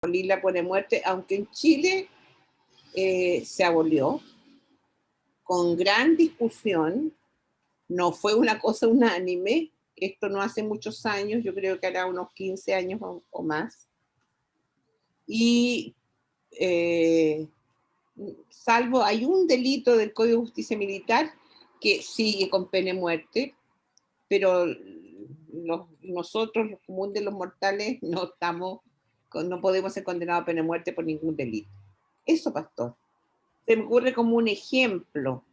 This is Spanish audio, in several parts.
abolir la pena de muerte, aunque en Chile se abolió con gran discusión, no fue una cosa unánime, esto no hace muchos años, yo creo que hará unos 15 años o más, y salvo hay un delito del Código de Justicia Militar que sigue con pena de muerte, pero nosotros, los comunes de los mortales, no podemos ser condenados a pena de muerte por ningún delito. Eso, pastor. Se me ocurre como un ejemplo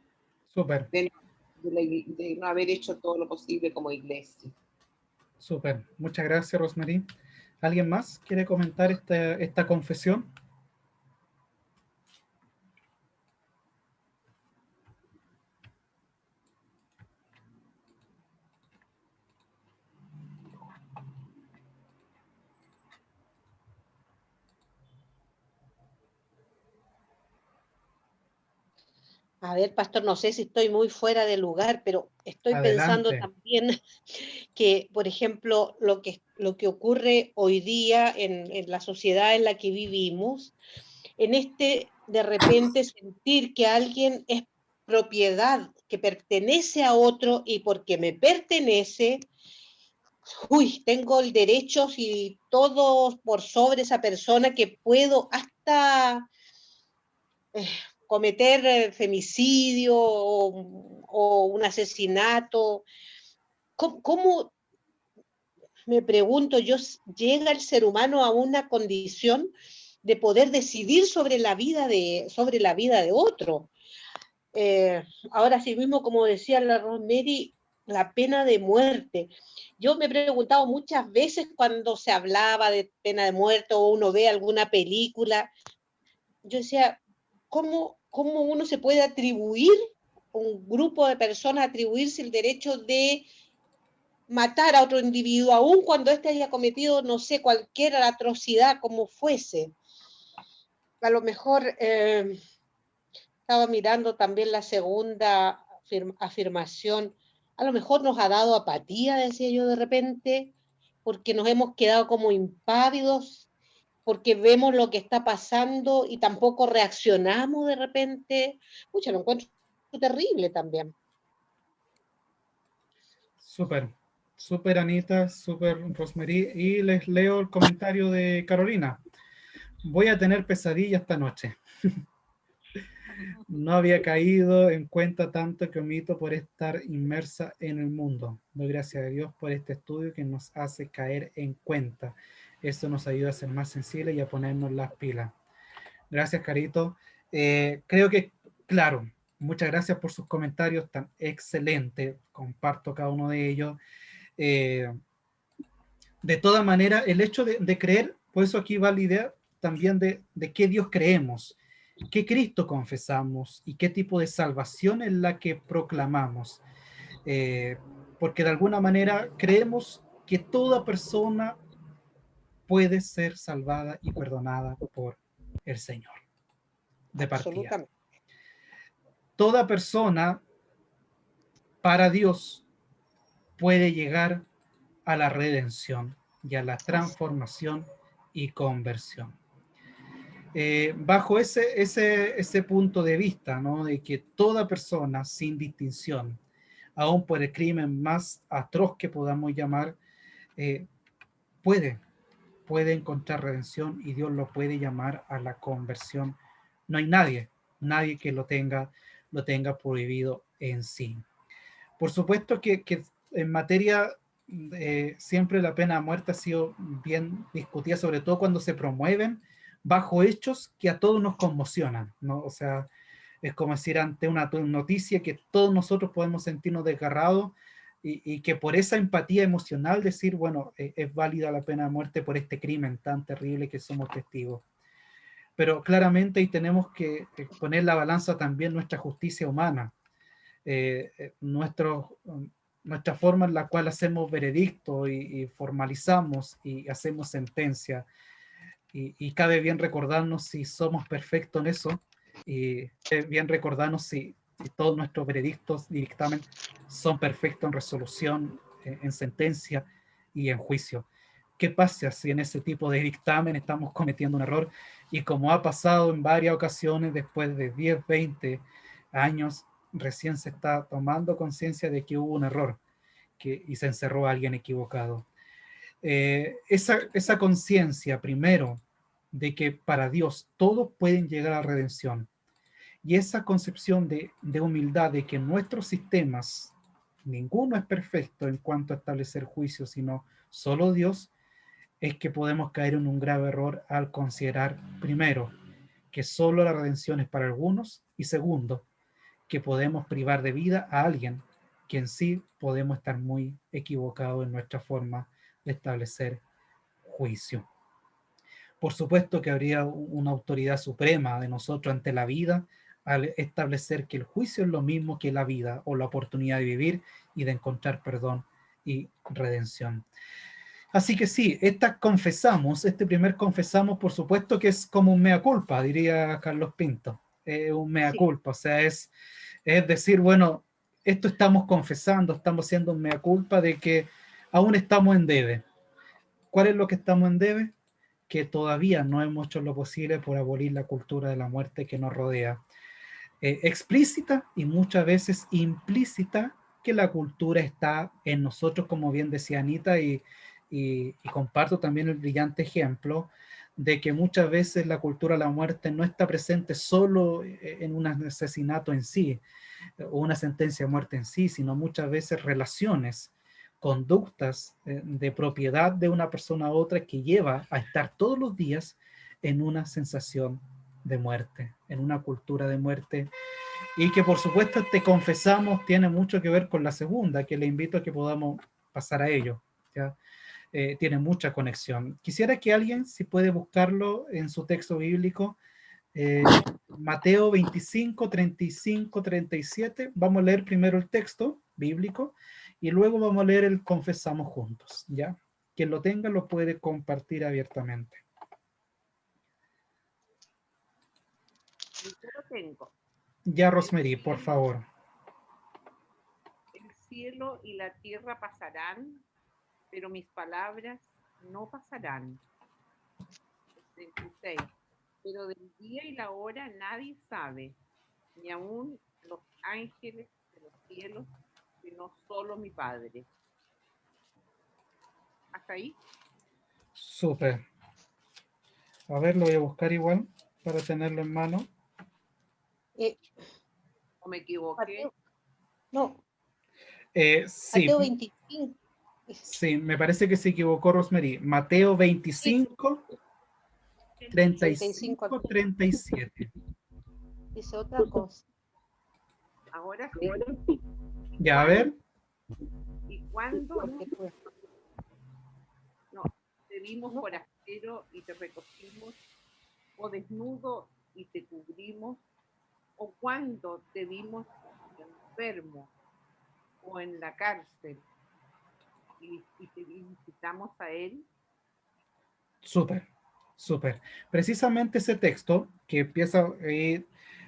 Súper. De no haber hecho todo lo posible como iglesia. Súper. Muchas gracias, Rosemary. ¿Alguien más quiere comentar esta confesión? A ver, pastor, no sé si estoy muy fuera de lugar, pero estoy pensando Adelante. también que, por ejemplo, lo que ocurre hoy día en la sociedad en la que vivimos, de repente sentir que alguien es propiedad, que pertenece a otro y porque me pertenece, tengo el derecho y todo por sobre esa persona que puedo hasta cometer femicidio o un asesinato. ¿Cómo, me pregunto yo, llega el ser humano a una condición de poder decidir sobre la vida de otro? Ahora sí mismo, como decía la Rosemary, la pena de muerte. Yo me he preguntado muchas veces cuando se hablaba de pena de muerte o uno ve alguna película, yo decía, ¿cómo uno se puede atribuir, un grupo de personas atribuirse el derecho de matar a otro individuo, aun cuando éste haya cometido, no sé, cualquier atrocidad como fuese? A lo mejor estaba mirando también la segunda afirmación, a lo mejor nos ha dado apatía, decía yo de repente, porque nos hemos quedado como impávidos, porque vemos lo que está pasando y tampoco reaccionamos de repente. Pucha, lo encuentro terrible también. Súper. Súper, Anita, súper, Rosemary. Y les leo el comentario de Carolina. Voy a tener pesadilla esta noche. No había caído en cuenta tanto que omito por estar inmersa en el mundo. Doy gracias a Dios por este estudio que nos hace caer en cuenta. Eso nos ayuda a ser más sensibles y a ponernos las pilas. Gracias, Carito. Creo que, claro, muchas gracias por sus comentarios tan excelentes. Comparto cada uno de ellos. De toda manera, el hecho de creer, por eso aquí va la idea también de qué Dios creemos, qué Cristo confesamos y qué tipo de salvación es la que proclamamos. Porque de alguna manera creemos que toda persona puede ser salvada y perdonada por el Señor. De partida. Absolutamente. Toda persona para Dios puede llegar a la redención y a la transformación y conversión. Bajo ese punto de vista, ¿no? De que toda persona sin distinción, aun por el crimen más atroz que podamos llamar, eh, puede encontrar redención y Dios lo puede llamar a la conversión. No hay nadie que lo tenga prohibido en sí. Por supuesto que en materia siempre la pena de muerte ha sido bien discutida, sobre todo cuando se promueven bajo hechos que a todos nos conmocionan, ¿no? O sea, es como decir ante una noticia que todos nosotros podemos sentirnos desgarrados y que por esa empatía emocional decir, bueno, es válida la pena de muerte por este crimen tan terrible que somos testigos. Pero claramente ahí tenemos que poner la balanza también nuestra justicia humana, nuestra forma en la cual hacemos veredicto y formalizamos y hacemos sentencia. Y cabe bien recordarnos si somos perfectos en eso, y bien recordarnos si todos nuestros veredictos y dictamen son perfectos en resolución, en sentencia y en juicio. ¿Qué pasa si en ese tipo de dictamen estamos cometiendo un error? Y como ha pasado en varias ocasiones, después de 10, 20 años, recién se está tomando conciencia de que hubo un error y se encerró a alguien equivocado. Esa conciencia, primero, de que para Dios todos pueden llegar a la redención, y esa concepción de humildad, de que nuestros sistemas, ninguno es perfecto en cuanto a establecer juicios, sino solo Dios, es que podemos caer en un grave error al considerar, primero, que solo la redención es para algunos, y segundo, que podemos privar de vida a alguien que en sí podemos estar muy equivocados en nuestra forma de establecer juicio. Por supuesto que habría una autoridad suprema de nosotros ante la vida al establecer que el juicio es lo mismo que la vida o la oportunidad de vivir y de encontrar perdón y redención. Así que sí, este primer confesamos, por supuesto que es como un mea culpa, diría Carlos Pinto, un mea Sí. culpa, o sea, es decir, bueno, esto estamos confesando, estamos haciendo un mea culpa de que aún estamos en debe. ¿Cuál es lo que estamos en debe? Que todavía no hemos hecho lo posible por abolir la cultura de la muerte que nos rodea. Explícita y muchas veces implícita, que la cultura está en nosotros, como bien decía Anita, y comparto también el brillante ejemplo de que muchas veces la cultura de la muerte no está presente solo en un asesinato en sí, o una sentencia de muerte en sí, sino muchas veces relaciones, conductas de propiedad de una persona a otra que lleva a estar todos los días en una sensación de muerte, en una cultura de muerte, y que por supuesto te confesamos tiene mucho que ver con la segunda, que le invito a que podamos pasar a ello, ¿ya? Tiene mucha conexión. Quisiera que alguien, si puede buscarlo en su texto bíblico, Mateo 25, 35, 37. Vamos a leer primero el texto bíblico y luego vamos a leer el confesamos juntos, ¿ya? Quien lo tenga lo puede compartir abiertamente. Yo lo tengo. Ya, Rosemary, por favor. El cielo y la tierra pasarán, pero mis palabras no pasarán. 36. Pero del día y la hora nadie sabe, ni aun los ángeles de los cielos, sino solo mi Padre. ¿Hasta ahí? Súper. A ver, lo voy a buscar igual para tenerlo en mano. ¿O me equivoqué? Mateo, no, Sí, Mateo 25. sí, me parece que se equivocó Rosemary. Mateo 25, 35, 37. Dice otra cosa. Ahora sí. Ya, a ver. ¿Y cuándo Porque, pues, no, te vimos forastero y te recogimos, o desnudo y te cubrimos, o cuando te vimos enfermo o en la cárcel y te visitamos a él? Súper, súper. Precisamente ese texto que empieza,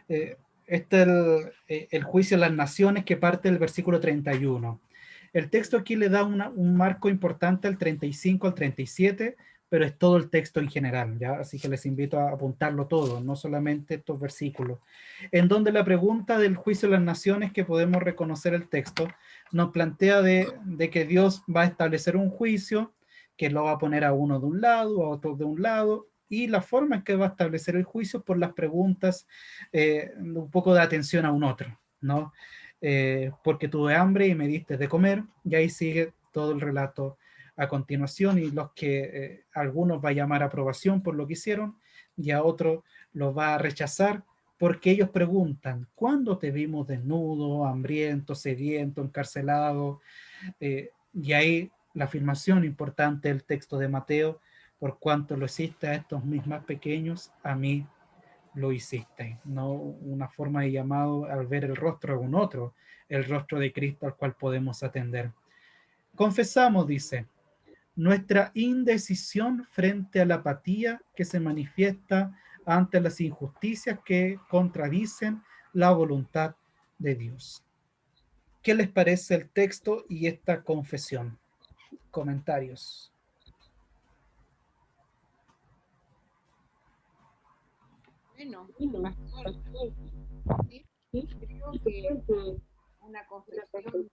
el juicio de las naciones, que parte del versículo 31. El texto aquí le da un marco importante al 35 al 37, pero es todo el texto en general, ¿ya? Así que les invito a apuntarlo todo, no solamente estos versículos. En donde la pregunta del juicio de las naciones, que podemos reconocer el texto, nos plantea de que Dios va a establecer un juicio, que lo va a poner a uno de un lado, a otro de un lado, y la forma en que va a establecer el juicio por las preguntas, un poco de atención a un otro, ¿no? Porque tuve hambre y me diste de comer, y ahí sigue todo el relato a continuación, y los que algunos va a llamar aprobación por lo que hicieron, y a otros los va a rechazar, porque ellos preguntan, ¿cuándo te vimos desnudo, hambriento, sediento, encarcelado? Y ahí la afirmación importante del texto de Mateo: por cuanto lo hiciste a estos mis más pequeños, a mí lo hiciste. No una forma de llamado al ver el rostro de un otro, el rostro de Cristo al cual podemos atender. Confesamos, dice, nuestra indecisión frente a la apatía que se manifiesta ante las injusticias que contradicen la voluntad de Dios. ¿Qué les parece el texto y esta confesión? Comentarios. Bueno, pastor, sí, creo que una confesión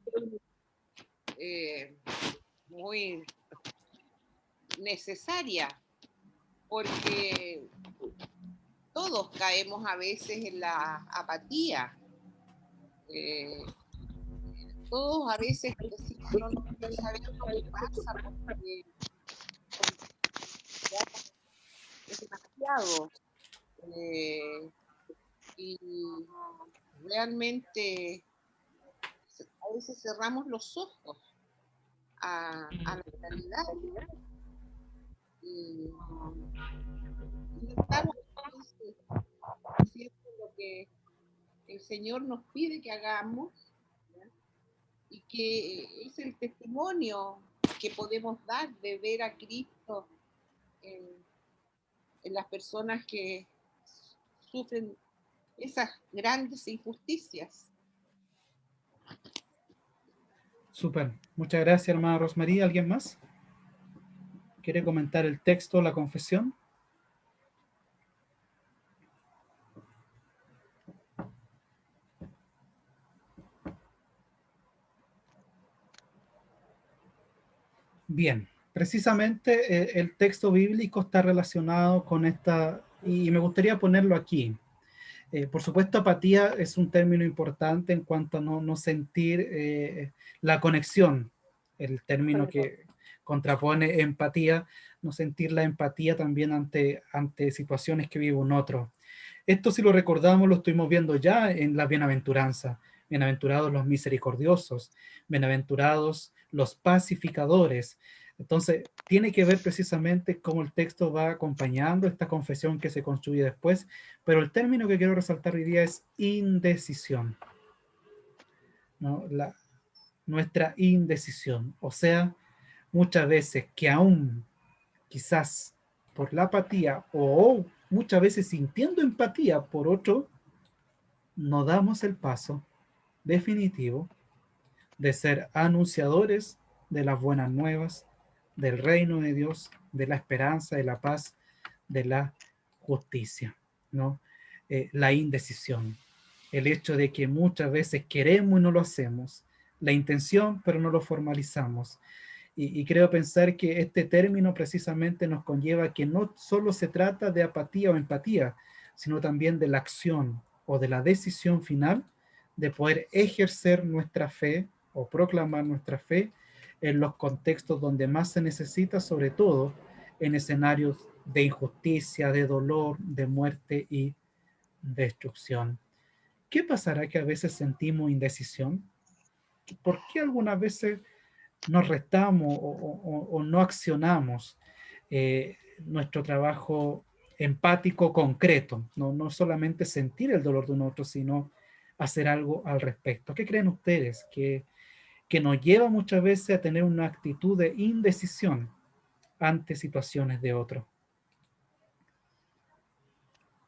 muy necesaria, porque todos caemos a veces en la apatía. Todos a veces no sabemos lo que pasa porque ya es demasiado. Y realmente a veces cerramos los ojos a la realidad y estamos haciendo lo que el Señor nos pide que hagamos, ¿ya? Y que es el testimonio que podemos dar de ver a Cristo en, en las personas que sufren esas grandes injusticias. Súper. Muchas gracias, hermana Rosmaría. ¿Alguien más quiere comentar el texto, la confesión? Bien, precisamente el texto bíblico está relacionado con esta, y me gustaría ponerlo aquí. Por supuesto, apatía es un término importante en cuanto a no sentir la conexión, el término que contrapone empatía, no sentir la empatía también ante situaciones que vive un otro. Esto, si lo recordamos, lo estuvimos viendo ya en la bienaventuranza. Bienaventurados los misericordiosos, bienaventurados los pacificadores. Entonces, tiene que ver precisamente cómo el texto va acompañando esta confesión que se construye después, pero el término que quiero resaltar hoy día es indecisión, ¿no? Nuestra indecisión, o sea, muchas veces que aún quizás por la apatía o muchas veces sintiendo empatía por otro, no damos el paso definitivo de ser anunciadores de las buenas nuevas, del reino de Dios, de la esperanza, de la paz, de la justicia, ¿no? La indecisión, el hecho de que muchas veces queremos y no lo hacemos, la intención pero no lo formalizamos. Y creo pensar que este término precisamente nos conlleva que no solo se trata de apatía o empatía, sino también de la acción o de la decisión final de poder ejercer nuestra fe o proclamar nuestra fe en los contextos donde más se necesita, sobre todo en escenarios de injusticia, de dolor, de muerte y destrucción. ¿Qué pasará que a veces sentimos indecisión? ¿Por qué algunas veces nos restamos o no accionamos nuestro trabajo empático concreto? No solamente sentir el dolor de un otro, sino hacer algo al respecto. ¿Qué creen ustedes? Que nos lleva muchas veces a tener una actitud de indecisión ante situaciones de otro.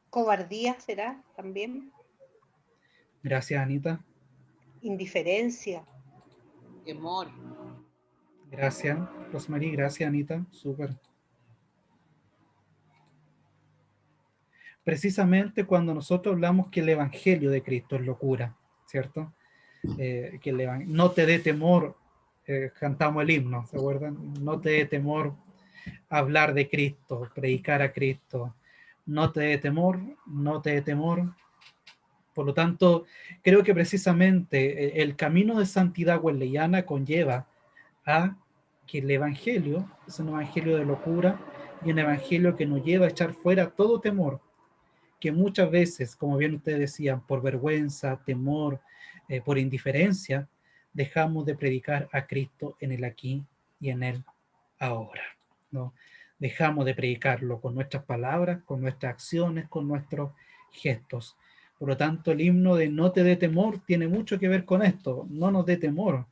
Cobardía será también. Gracias, Anita. Indiferencia. Temor. Gracias, Rosmarie. Gracias, Anita. Súper. Precisamente cuando nosotros hablamos que el evangelio de Cristo es locura, ¿cierto? Que no te dé temor, cantamos el himno, ¿se acuerdan? No te dé temor hablar de Cristo, predicar a Cristo. No te dé temor, no te dé temor. Por lo tanto, creo que precisamente el camino de santidad wesleyana conlleva a que el evangelio es un evangelio de locura y un evangelio que nos lleva a echar fuera todo temor, que muchas veces, como bien ustedes decían, por vergüenza, temor, por indiferencia, dejamos de predicar a Cristo en el aquí y en el ahora, ¿no? Dejamos de predicarlo con nuestras palabras, con nuestras acciones, con nuestros gestos. Por lo tanto, el himno de no te dé temor tiene mucho que ver con esto, no nos dé temor.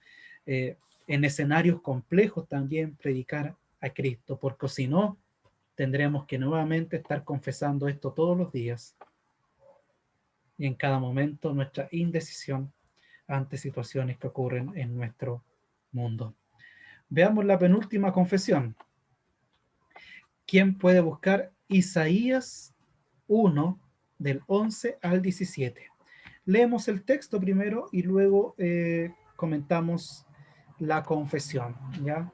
En escenarios complejos también predicar a Cristo, porque si no, tendremos que nuevamente estar confesando esto todos los días y en cada momento nuestra indecisión ante situaciones que ocurren en nuestro mundo. Veamos la penúltima confesión. ¿Quién puede buscar Isaías 1, del 11 al 17. Leemos el texto primero y luego comentamos la confesión, ¿ya?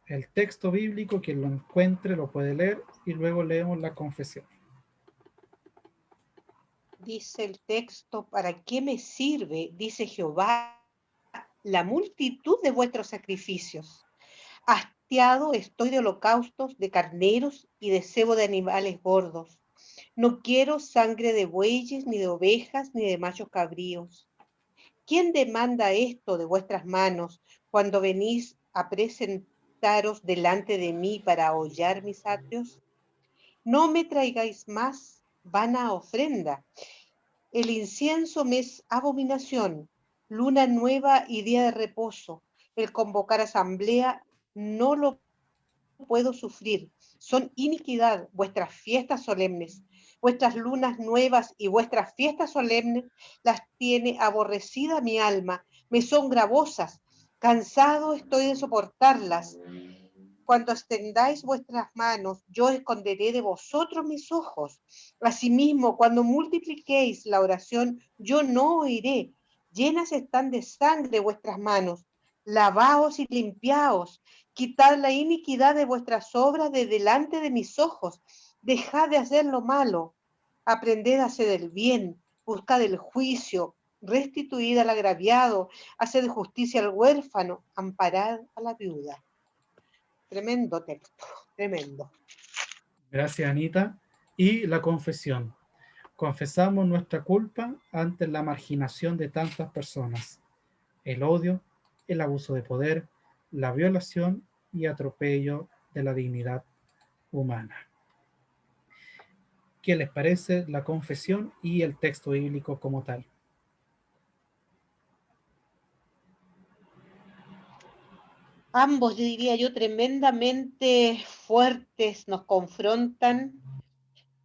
El texto bíblico, quien lo encuentre lo puede leer y luego leemos la confesión. Dice el texto, ¿para qué me sirve, dice Jehová, la multitud de vuestros sacrificios? Hastiado estoy de holocaustos, de carneros y de cebo de animales gordos. No quiero sangre de bueyes, ni de ovejas, ni de machos cabríos. ¿Quién demanda esto de vuestras manos cuando venís a presentaros delante de mí para hollar mis atrios? No me traigáis más vana ofrenda. El incienso me es abominación, luna nueva y día de reposo. El convocar asamblea no lo puedo sufrir. Son iniquidad vuestras fiestas solemnes. Vuestras lunas nuevas y vuestras fiestas solemnes las tiene aborrecida mi alma. Me son gravosas. Cansado estoy de soportarlas. Cuando extendáis vuestras manos, yo esconderé de vosotros mis ojos. Asimismo, cuando multipliquéis la oración, yo no oiré. Llenas están de sangre vuestras manos. Lavaos y limpiaos. Quitad la iniquidad de vuestras obras de delante de mis ojos. Dejad de hacer lo malo. Aprended a hacer el bien. Buscad el juicio. Restituid al agraviado. Haced justicia al huérfano. Amparad a la viuda. Tremendo texto, tremendo. Gracias, Anita. Y la confesión. Confesamos nuestra culpa ante la marginación de tantas personas, el odio, el abuso de poder, la violación y atropello de la dignidad humana. ¿Qué les parece la confesión y el texto bíblico como tal? Ambos, diría yo, tremendamente fuertes, nos confrontan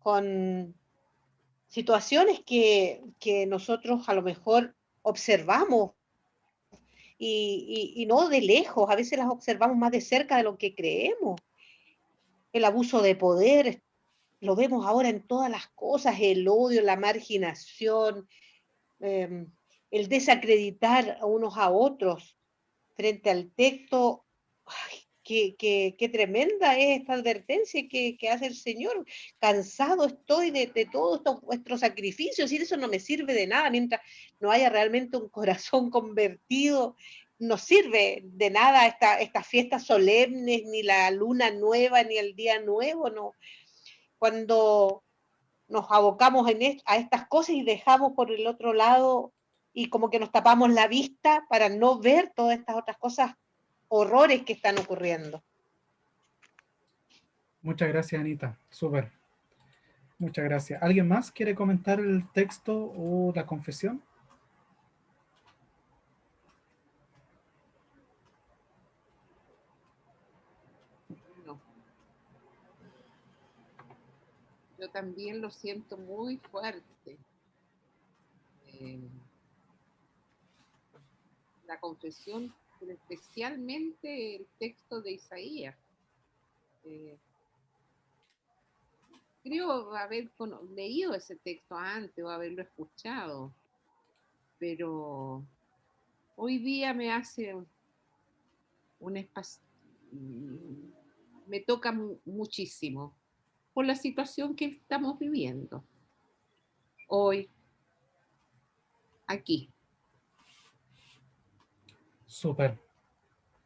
con situaciones que nosotros a lo mejor observamos y no de lejos, a veces las observamos más de cerca de lo que creemos. El abuso de poder, lo vemos ahora en todas las cosas, el odio, la marginación, el desacreditar a unos a otros frente al texto. Ay, qué tremenda es esta advertencia que hace el Señor. Cansado estoy de todos estos vuestros sacrificios y eso no me sirve de nada mientras no haya realmente un corazón convertido. No sirve de nada estas fiestas solemnes, ni la luna nueva, ni el día nuevo, no. Cuando nos abocamos a estas cosas y dejamos por el otro lado y como que nos tapamos la vista para no ver todas estas otras cosas, horrores que están ocurriendo. Muchas gracias, Anita. Súper. Muchas gracias. ¿Alguien más quiere comentar el texto o la confesión? No. Yo también lo siento muy fuerte. La confesión, pero especialmente el texto de Isaías. Creo haber leído ese texto antes o haberlo escuchado, pero hoy día me hace un espacio, me toca muchísimo por la situación que estamos viviendo hoy, aquí. Súper.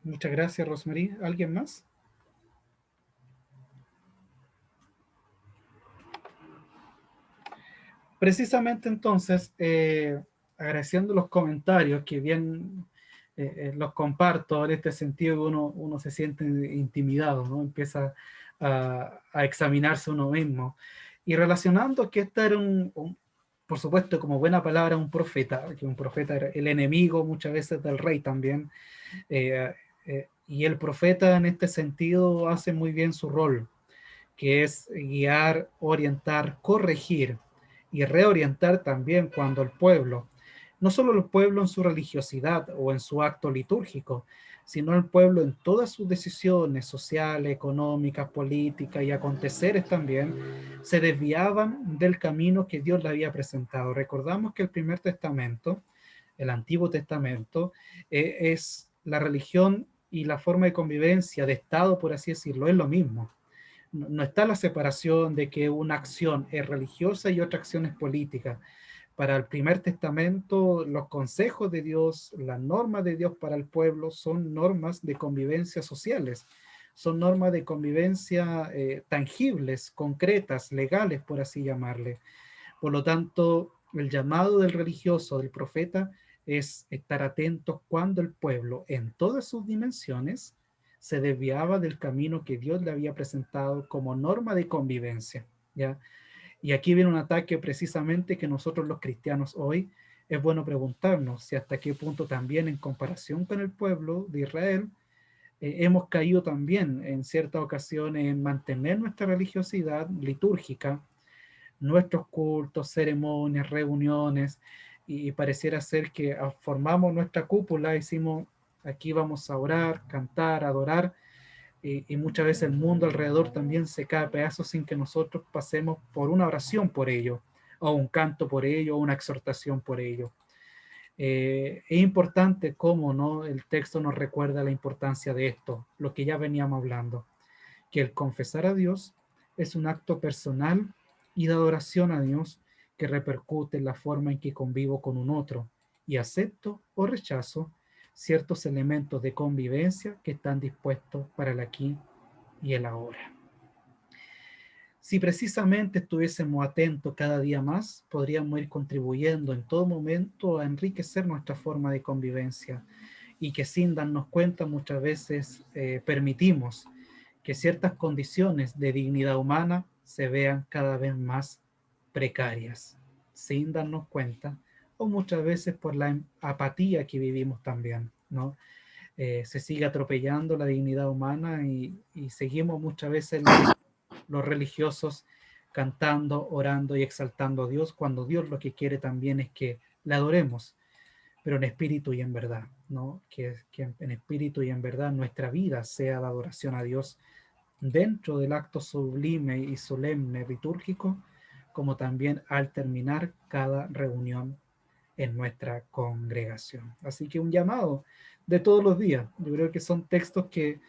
Muchas gracias, Rosemary. ¿Alguien más? Precisamente entonces, agradeciendo los comentarios que bien los comparto en este sentido, que uno se siente intimidado, ¿no? Empieza a examinarse uno mismo. Y relacionando que este era por supuesto, como buena palabra, un profeta, que un profeta era el enemigo muchas veces del rey también, y el profeta en este sentido hace muy bien su rol, que es guiar, orientar, corregir y reorientar también cuando el pueblo no solo el pueblo en su religiosidad o en su acto litúrgico, sino el pueblo en todas sus decisiones sociales, económicas, políticas y aconteceres también, se desviaban del camino que Dios le había presentado. Recordamos que el primer testamento, el Antiguo Testamento, es la religión y la forma de convivencia de Estado, por así decirlo, es lo mismo. No está la separación de que una acción es religiosa y otra acción es política. Para el primer testamento, los consejos de Dios, las normas de Dios para el pueblo son normas de convivencia sociales, son normas de convivencia tangibles, concretas, legales, por así llamarle. Por lo tanto, el llamado del religioso, del profeta, es estar atentos cuando el pueblo, en todas sus dimensiones, se desviaba del camino que Dios le había presentado como norma de convivencia, ¿ya? Y aquí viene un ataque precisamente que nosotros los cristianos hoy es bueno preguntarnos si hasta qué punto también en comparación con el pueblo de Israel hemos caído también en ciertas ocasiones en mantener nuestra religiosidad litúrgica, nuestros cultos, ceremonias, reuniones, y pareciera ser que formamos nuestra cúpula, decimos aquí vamos a orar, cantar, adorar, y muchas veces el mundo alrededor también se cae a pedazos sin que nosotros pasemos por una oración por ello, o un canto por ello, o una exhortación por ello. Es importante cómo, ¿no?, el texto nos recuerda la importancia de esto, lo que ya veníamos hablando, que el confesar a Dios es un acto personal y de adoración a Dios que repercute en la forma en que convivo con un otro y acepto o rechazo ciertos elementos de convivencia que están dispuestos para el aquí y el ahora. Si precisamente estuviésemos atentos cada día más, podríamos ir contribuyendo en todo momento a enriquecer nuestra forma de convivencia, y que sin darnos cuenta muchas veces permitimos que ciertas condiciones de dignidad humana se vean cada vez más precarias, sin darnos cuenta, o muchas veces por la apatía que vivimos también, ¿no? Se sigue atropellando la dignidad humana y seguimos muchas veces los religiosos cantando, orando y exaltando a Dios, cuando Dios lo que quiere también es que le adoremos, pero en espíritu y en verdad, ¿no? Que en espíritu y en verdad nuestra vida sea la adoración a Dios dentro del acto sublime y solemne litúrgico, como también al terminar cada reunión en nuestra congregación. Así que un llamado de todos los días. Yo creo que son textos que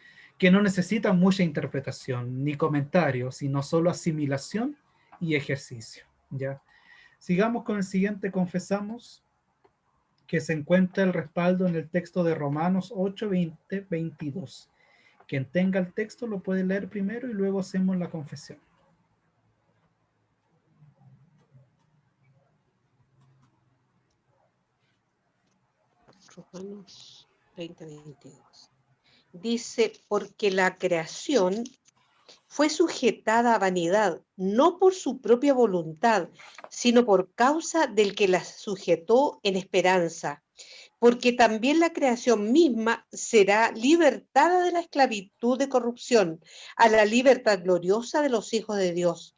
no necesitan mucha interpretación ni comentario, sino solo asimilación y ejercicio, ¿ya? Sigamos con el siguiente, confesamos, que se encuentra el respaldo en el texto de Romanos 8, 20, 22. Quien tenga el texto lo puede leer primero y luego hacemos la confesión. Romanos 20, 22. Dice, porque la creación fue sujetada a vanidad, no por su propia voluntad, sino por causa del que la sujetó en esperanza, porque también la creación misma será libertada de la esclavitud de corrupción a la libertad gloriosa de los hijos de Dios,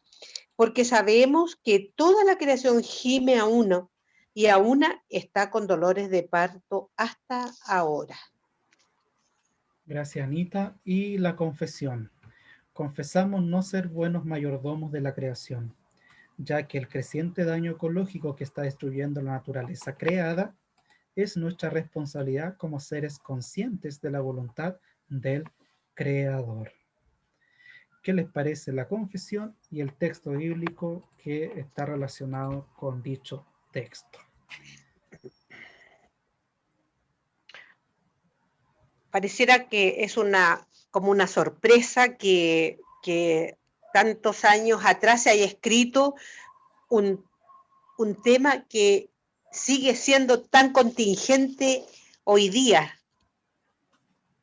porque sabemos que toda la creación gime a uno y a una está con dolores de parto hasta ahora. Gracias, Anita. Y la confesión. Confesamos no ser buenos mayordomos de la creación, ya que el creciente daño ecológico que está destruyendo la naturaleza creada es nuestra responsabilidad como seres conscientes de la voluntad del Creador. ¿Qué les parece la confesión y el texto bíblico que está relacionado con dicho texto? Pareciera que es como una sorpresa que tantos años atrás se haya escrito un tema que sigue siendo tan contingente hoy día.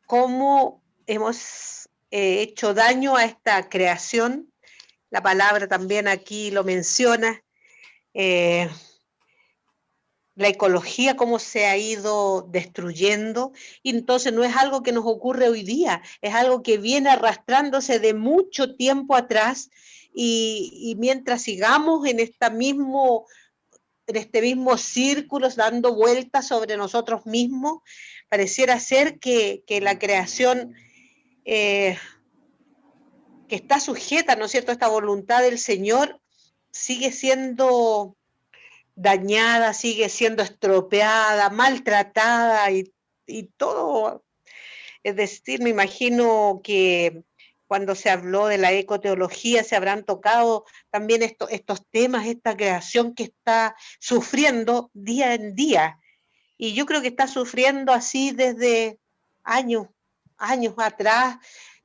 ¿Cómo hemos hecho daño a esta creación? La palabra también aquí lo menciona. La ecología, cómo se ha ido destruyendo, y entonces no es algo que nos ocurre hoy día, es algo que viene arrastrándose de mucho tiempo atrás, y mientras sigamos en esta mismo en este mismo círculo, dando vueltas sobre nosotros mismos. Pareciera ser que la creación que está sujeta, ¿no es cierto?, a esta voluntad del Señor, sigue siendo dañada, sigue siendo estropeada, maltratada y todo. Es decir, me imagino que cuando se habló de la ecoteología se habrán tocado también estos temas, esta creación que está sufriendo día en día. Y yo creo que está sufriendo así desde años, años atrás.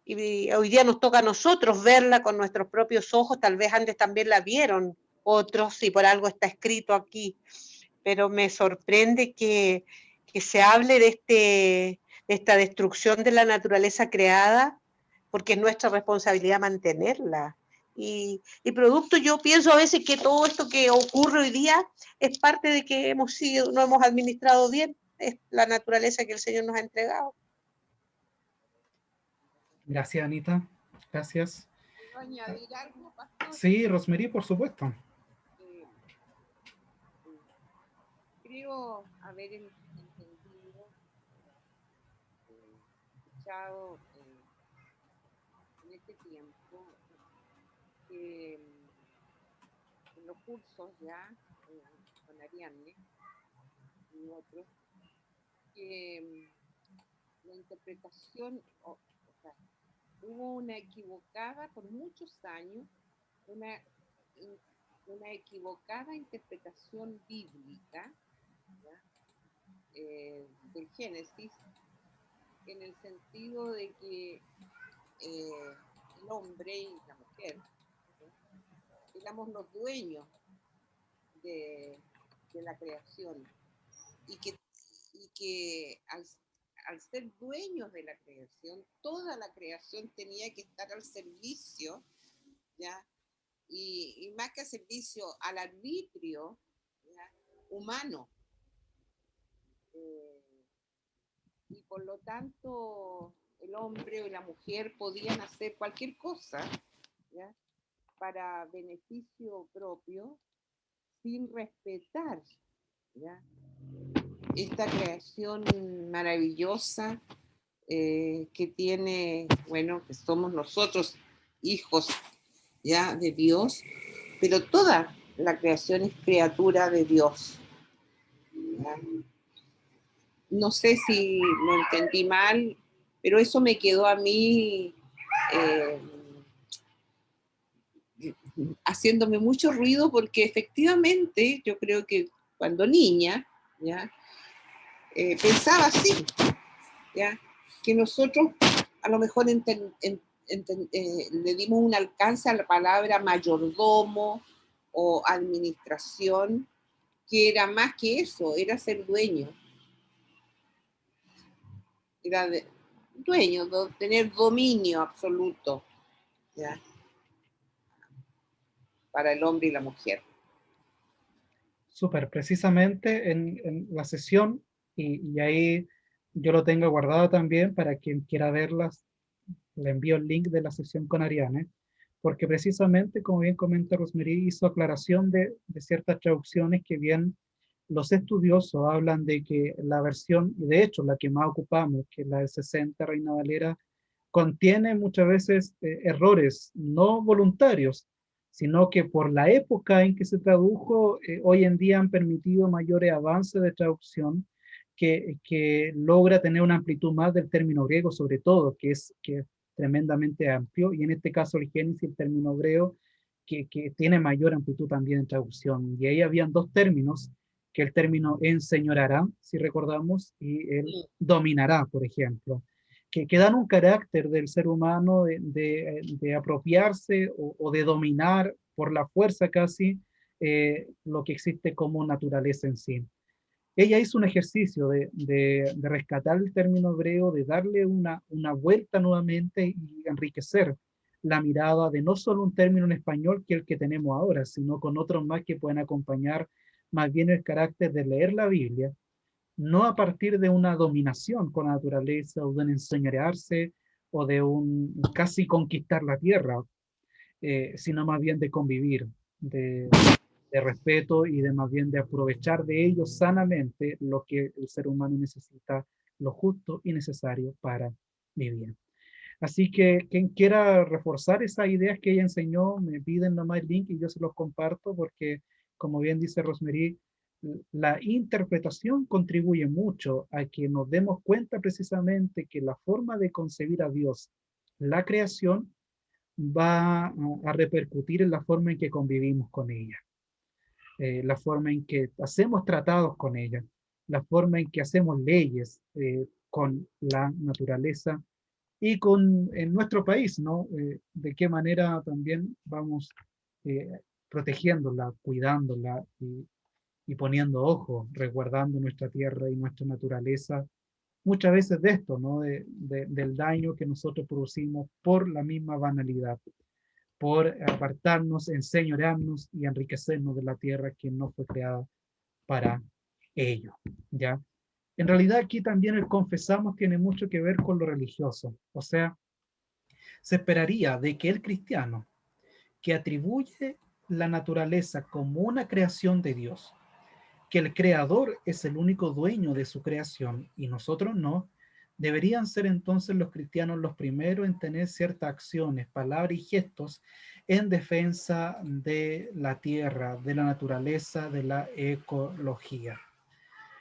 Y hoy día nos toca a nosotros verla con nuestros propios ojos. Tal vez antes también la vieron otros y por algo está escrito aquí. Pero me sorprende que se hable de esta destrucción de la naturaleza creada, porque es nuestra responsabilidad mantenerla. Y producto, yo pienso a veces que todo esto que ocurre hoy día es parte de que no hemos administrado bien la naturaleza que el Señor nos ha entregado. Gracias, Anita. Gracias. ¿Puedo añadir algo, pastor? Sí, Rosemary, por supuesto. Creo haber entendido, escuchado en este tiempo que en los cursos ya con Ariadne y otros, que la interpretación, o sea, hubo una equivocada por muchos años, una equivocada interpretación bíblica del Génesis, en el sentido de que el hombre y la mujer éramos los dueños de la creación, y que al ser dueños de la creación, toda la creación tenía que estar al servicio, ¿ya? Y más que al servicio, al arbitrio, ¿ya?, humano. Y por lo tanto, el hombre o la mujer podían hacer cualquier cosa, ¿ya?, para beneficio propio, sin respetar, ¿ya?, esta creación maravillosa que tiene, bueno, que somos nosotros hijos, ¿ya?, de Dios, pero toda la creación es criatura de Dios, ¿ya? No sé si lo entendí mal, pero eso me quedó a mí haciéndome mucho ruido, porque efectivamente yo creo que cuando niña, ¿ya?, pensaba así, ¿ya?, que nosotros a lo mejor le dimos un alcance a la palabra mayordomo o administración, que era más que eso, era ser dueño. Era dueño, tener dominio absoluto, ¿ya?, para el hombre y la mujer. Súper, precisamente en la sesión, y ahí yo lo tengo guardado también para quien quiera verlas, le envío el link de la sesión con Ariane, porque precisamente, como bien comenta Rosemary, hizo aclaración de ciertas traducciones que bien los estudiosos hablan de que la versión, y de hecho la que más ocupamos, que es la del 60 Reina Valera, contiene muchas veces errores no voluntarios, sino que por la época en que se tradujo, hoy en día han permitido mayores avances de traducción que logra tener una amplitud más del término griego, sobre todo, que es tremendamente amplio, y en este caso el Génesis, el término griego, que tiene mayor amplitud también en traducción. Y ahí habían dos términos, que el término enseñorará, si recordamos, y el dominará, por ejemplo, que dan un carácter del ser humano de apropiarse o de dominar por la fuerza casi lo que existe como naturaleza en sí. Ella hizo un ejercicio de rescatar el término hebreo, de darle una vuelta nuevamente y enriquecer la mirada de no solo un término en español que el que tenemos ahora, sino con otros más que pueden acompañar más bien el carácter de leer la Biblia, no a partir de una dominación con la naturaleza o de un enseñorearse o de un casi conquistar la tierra, sino más bien de convivir, de de respeto y de más bien de aprovechar de ellos sanamente lo que el ser humano necesita, lo justo y necesario para vivir. Así que quien quiera reforzar esas ideas que ella enseñó, me piden nomás el link y yo se los comparto porque, como bien dice Rosemary, la interpretación contribuye mucho a que nos demos cuenta precisamente que la forma de concebir a Dios, la creación, va a repercutir en la forma en que convivimos con ella, la forma en que hacemos tratados con ella, la forma en que hacemos leyes con la naturaleza y con en nuestro país, ¿no? De qué manera también vamos eh, protegiéndola, cuidándola y poniendo ojo, resguardando nuestra tierra y nuestra naturaleza, muchas veces de esto, ¿no? Del daño que nosotros producimos por la misma banalidad, por apartarnos, enseñorearnos y enriquecernos de la tierra que no fue creada para ello, ¿ya? En realidad aquí también el confesamos tiene mucho que ver con lo religioso, o sea, se esperaría de que el cristiano que atribuye la naturaleza como una creación de Dios, que el creador es el único dueño de su creación y nosotros no, deberían ser entonces los cristianos los primeros en tener ciertas acciones, palabras y gestos en defensa de la tierra, de la naturaleza, de la ecología.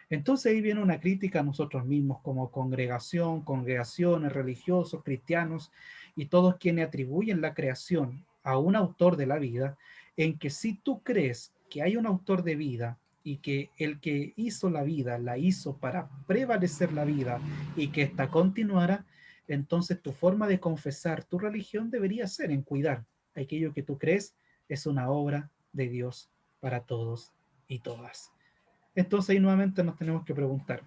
Entonces ahí viene una crítica a nosotros mismos como congregación, congregaciones, religiosos, cristianos y todos quienes atribuyen la creación a un autor de la vida, en que si tú crees que hay un autor de vida y que el que hizo la vida la hizo para prevalecer la vida y que ésta continuara, entonces tu forma de confesar tu religión debería ser en cuidar aquello que tú crees es una obra de Dios para todos y todas. Entonces ahí nuevamente nos tenemos que preguntar,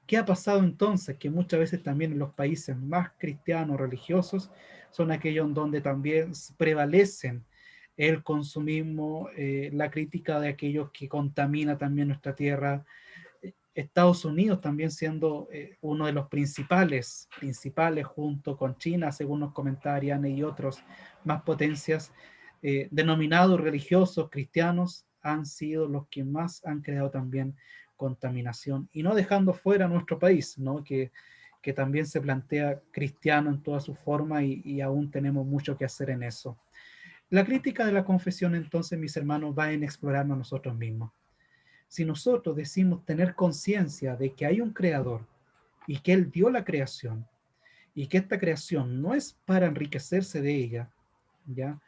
¿qué ha pasado entonces? Que muchas veces también en los países más cristianos, religiosos, son aquellos donde también prevalecen el consumismo, la crítica de aquellos que contamina también nuestra tierra. Estados Unidos también siendo uno de los principales junto con China, según nos comentarían, y otros más potencias, denominados religiosos, cristianos, han sido los que más han creado también contaminación, y no dejando fuera nuestro país, ¿no? Que también se plantea cristiano en toda su forma y aún tenemos mucho que hacer en eso. La crítica de la confesión entonces, mis hermanos, va en explorarnos nosotros mismos. Si nosotros decimos tener conciencia de que hay un creador y que él dio la creación y que esta creación no es para enriquecerse de ella, ¿ya?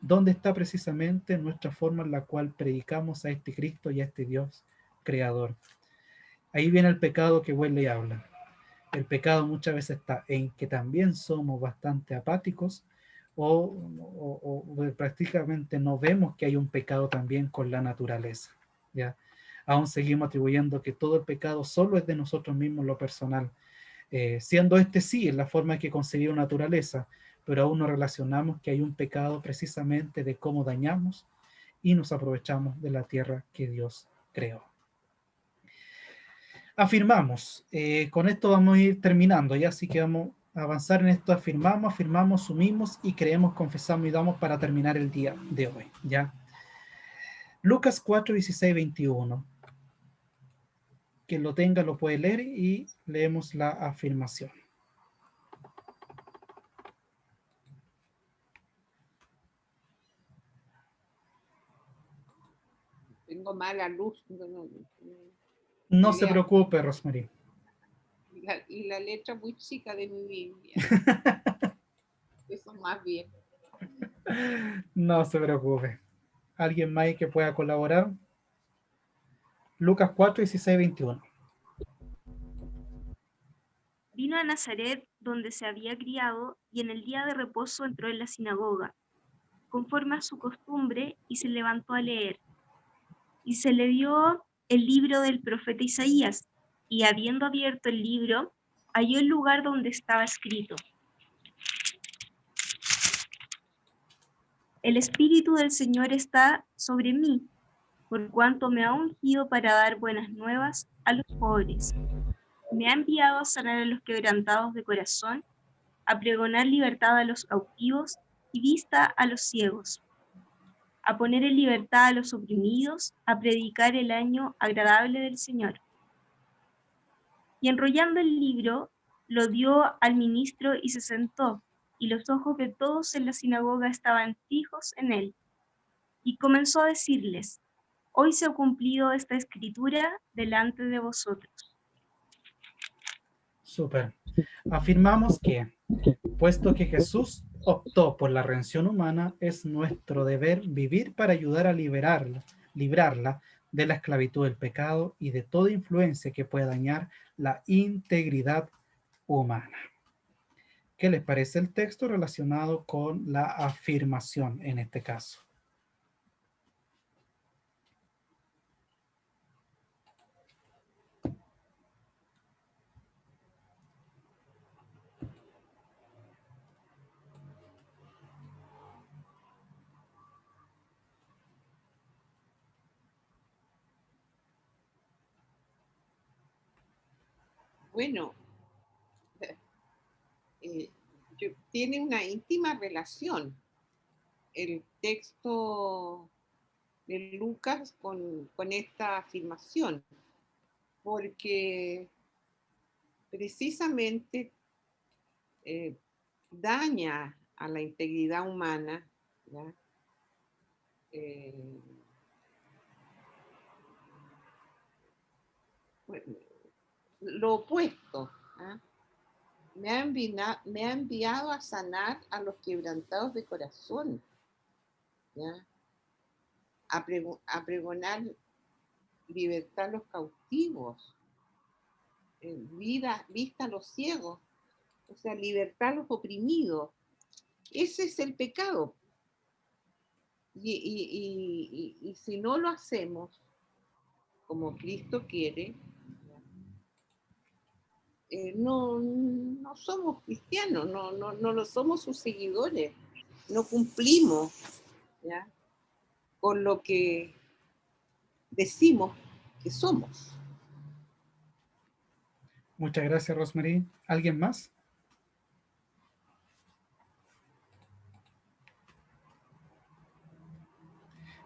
¿Dónde está precisamente nuestra forma en la cual predicamos a este Cristo y a este Dios creador? Ahí viene el pecado que Wesley habla. El pecado muchas veces está en que también somos bastante apáticos o prácticamente no vemos que hay un pecado también con la naturaleza, ¿ya? Aún seguimos atribuyendo que todo el pecado solo es de nosotros mismos, lo personal, siendo este sí en la forma en que concebimos naturaleza, pero aún no relacionamos que hay un pecado precisamente de cómo dañamos y nos aprovechamos de la tierra que Dios creó. Afirmamos, con esto vamos a ir terminando, ya así que vamos a avanzar en esto, afirmamos, sumimos y creemos, confesamos y damos para terminar el día de hoy, ya. Lucas 4, 16, 21. Quien lo tenga lo puede leer y leemos la afirmación. Tengo mala luz. No se preocupe, Rosemary. Y la letra muy chica de mi Biblia. Eso más bien. No se preocupe. ¿Alguien más que pueda colaborar? Lucas 4, 16, 21. Vino a Nazaret, donde se había criado, y en el día de reposo entró en la sinagoga, conforme a su costumbre, y se levantó a leer. Y se le dio el libro del profeta Isaías, y habiendo abierto el libro, halló el lugar donde estaba escrito: El Espíritu del Señor está sobre mí, por cuanto me ha ungido para dar buenas nuevas a los pobres. Me ha enviado a sanar a los quebrantados de corazón, a pregonar libertad a los cautivos y vista a los ciegos, a poner en libertad a los oprimidos, a predicar el año agradable del Señor. Y enrollando el libro, lo dio al ministro y se sentó, y los ojos de todos en la sinagoga estaban fijos en él. Y comenzó a decirles: hoy se ha cumplido esta escritura delante de vosotros. Súper. Afirmamos que, puesto que Jesús optó por la redención humana, es nuestro deber vivir para ayudar a librarla de la esclavitud del pecado y de toda influencia que pueda dañar la integridad humana. ¿Qué les parece el texto relacionado con la afirmación en este caso? Bueno, tiene una íntima relación el texto de Lucas con esta afirmación, porque precisamente daña a la integridad humana, ¿ya? Bueno, lo opuesto, ¿ah? Me ha enviado a sanar a los quebrantados de corazón, ¿ya? A pregonar libertad a los cautivos, vista a los ciegos, o sea, libertad a los oprimidos. Ese es el pecado. Y si no lo hacemos como Cristo quiere, no somos cristianos, no lo somos sus seguidores, no cumplimos, ¿ya?, con lo que decimos que somos. Muchas gracias, Rosemary. ¿Alguien más?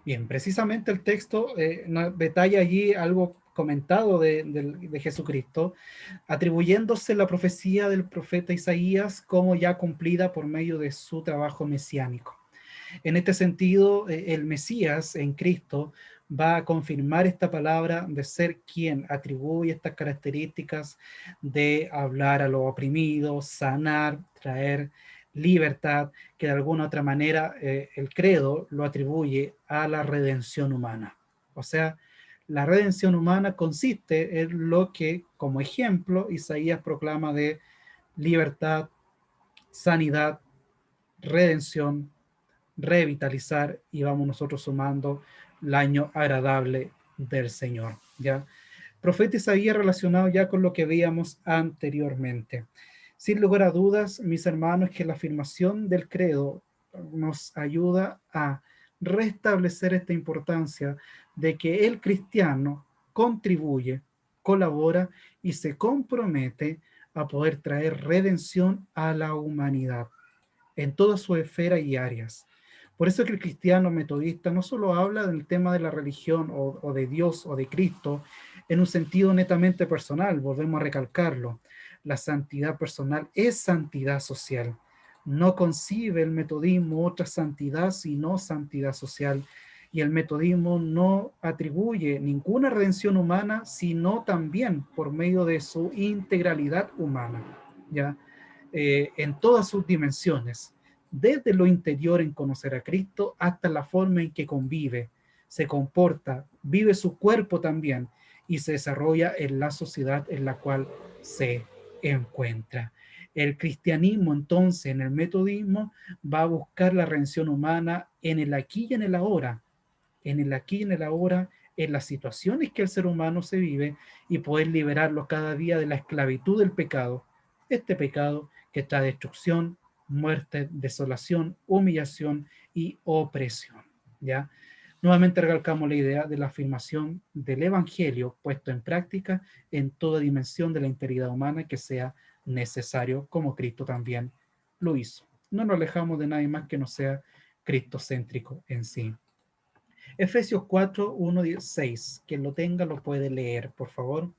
Bien, precisamente el texto detalla allí algo comentado de Jesucristo, atribuyéndose la profecía del profeta Isaías como ya cumplida por medio de su trabajo mesiánico. En este sentido, el Mesías en Cristo va a confirmar esta palabra de ser quien atribuye estas características de hablar a los oprimidos, sanar, traer libertad, que de alguna otra manera el credo lo atribuye a la redención humana. O sea, la redención humana consiste en lo que, como ejemplo, Isaías proclama de libertad, sanidad, redención, revitalizar, y vamos nosotros sumando el año agradable del Señor, ¿ya? Profeta Isaías relacionado ya con lo que veíamos anteriormente. Sin lugar a dudas, mis hermanos, que la afirmación del credo nos ayuda a restablecer esta importancia de que el cristiano contribuye, colabora y se compromete a poder traer redención a la humanidad en todas sus esferas y áreas. Por eso es que el cristiano metodista no solo habla del tema de la religión o de Dios o de Cristo en un sentido netamente personal, volvemos a recalcarlo. La santidad personal es santidad social. No concibe el metodismo otra santidad sino santidad social. Y el metodismo no atribuye ninguna redención humana, sino también por medio de su integralidad humana, ¿ya? En todas sus dimensiones, desde lo interior en conocer a Cristo hasta la forma en que convive, se comporta, vive su cuerpo también y se desarrolla en la sociedad en la cual se encuentra. El cristianismo, entonces, en el metodismo, va a buscar la redención humana en el aquí y en el ahora, en el aquí y en el ahora, en las situaciones que el ser humano se vive, y poder liberarlo cada día de la esclavitud del pecado, este pecado que trae destrucción, muerte, desolación, humillación y opresión, ¿ya? Nuevamente recalcamos la idea de la afirmación del evangelio puesto en práctica en toda dimensión de la integridad humana que sea necesario, como Cristo también lo hizo. No nos alejamos de nadie más que no sea cristocéntrico en sí. Efesios 4, 1, 6. Quien lo tenga lo puede leer, por favor.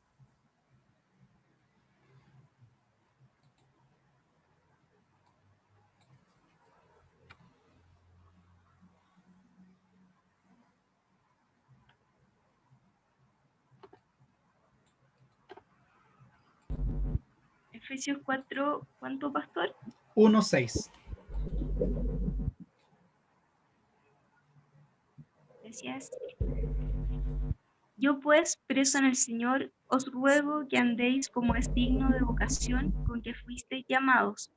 Efesios 4, ¿cuánto, pastor? 1, 6. Gracias. Yo pues, preso en el Señor, os ruego que andéis como es digno de vocación con que fuisteis llamados,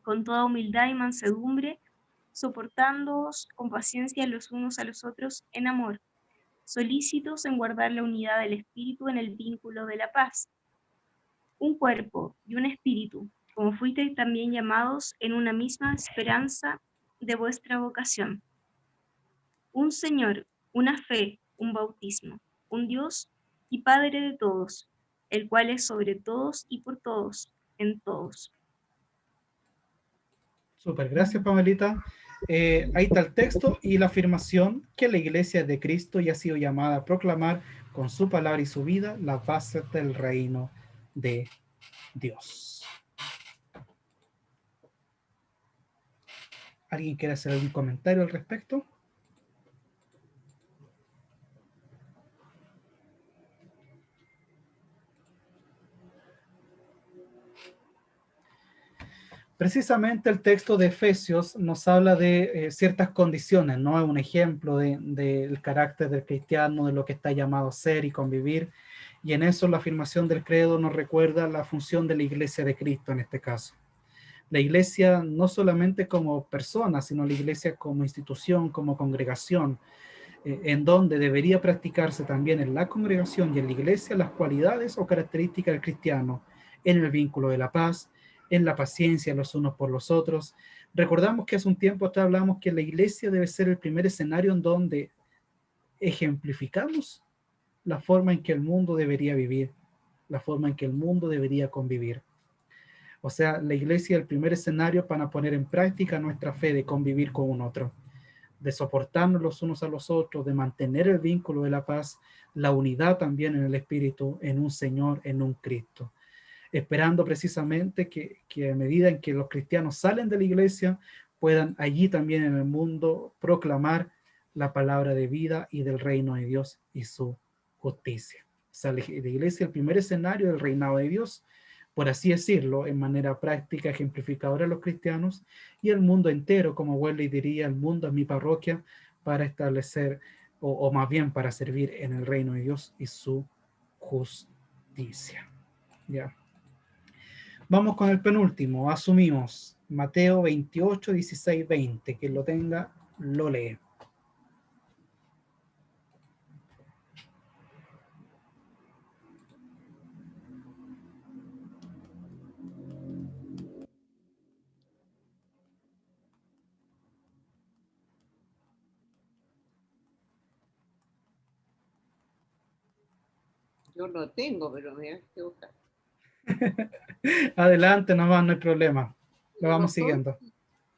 con toda humildad y mansedumbre, soportándoos con paciencia los unos a los otros en amor, solícitos en guardar la unidad del Espíritu en el vínculo de la paz. Un cuerpo y un espíritu, como fuisteis también llamados en una misma esperanza de vuestra vocación. Un Señor, una fe, un bautismo, un Dios y Padre de todos, el cual es sobre todos y por todos, en todos. Súper, gracias, Pamelita. Ahí está el texto y la afirmación que la iglesia de Cristo ya ha sido llamada a proclamar con su palabra y su vida las bases del reino de Dios. ¿Alguien quiere hacer algún comentario al respecto? Precisamente el texto de Efesios nos habla de ciertas condiciones, ¿no? Es un ejemplo del carácter del cristiano, de lo que está llamado a ser y convivir. Y en eso la afirmación del credo nos recuerda la función de la iglesia de Cristo en este caso. La iglesia no solamente como persona, sino la iglesia como institución, como congregación, en donde debería practicarse también en la congregación y en la iglesia las cualidades o características del cristiano en el vínculo de la paz, en la paciencia los unos por los otros. Recordamos que hace un tiempo atrás hablamos que la iglesia debe ser el primer escenario en donde ejemplificamos la forma en que el mundo debería vivir, la forma en que el mundo debería convivir. O sea, la iglesia es el primer escenario para poner en práctica nuestra fe de convivir con un otro, de soportarnos los unos a los otros, de mantener el vínculo de la paz, la unidad también en el Espíritu, en un Señor, en un Cristo. Esperando precisamente que a medida en que los cristianos salen de la iglesia, puedan allí también en el mundo proclamar la palabra de vida y del reino de Dios y su justicia. O sea, la iglesia es el primer escenario del reinado de Dios, por así decirlo, en manera práctica, ejemplificadora a los cristianos, y el mundo entero, como Wesley diría, el mundo es mi parroquia, para establecer, o más bien para servir en el reino de Dios y su justicia. Ya. Vamos con el penúltimo, asumimos, Mateo 28, 16, 20, quien lo tenga, lo lee. Yo lo tengo, pero me hay que buscar. Adelante nomás, no hay problema. Lo vamos siguiendo.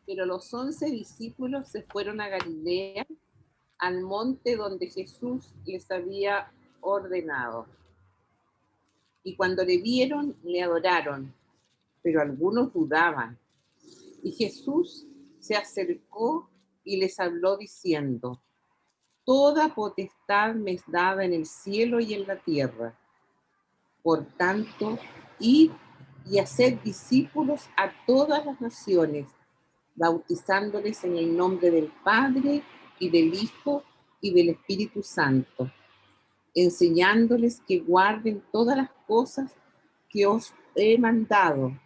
Pero los 11 discípulos se fueron a Galilea, al monte donde Jesús les había ordenado. Y cuando le vieron, le adoraron, pero algunos dudaban. Y Jesús se acercó y les habló diciendo: toda potestad me es dada en el cielo y en la tierra. Por tanto, id y haced discípulos a todas las naciones, bautizándoles en el nombre del Padre y del Hijo y del Espíritu Santo, enseñándoles que guarden todas las cosas que os he mandado.